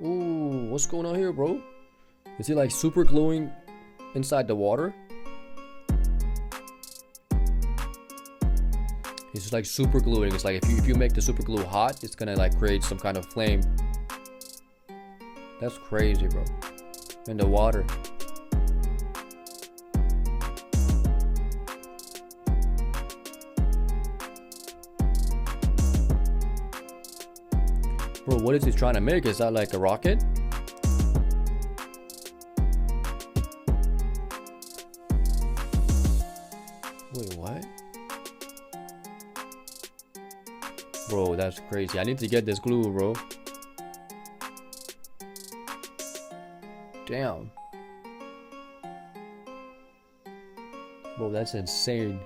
Ooh, what's going on here, bro? Is he like super gluing inside the water? He's just like super gluing. It's like if you make the super glue hot, it's gonna like create some kind of flame. That's crazy, bro. In the water. Bro, what is he trying to make? Is that like a rocket? Wait, what? Bro, that's crazy. I need to get this glue, bro. Damn. Bro, that's insane.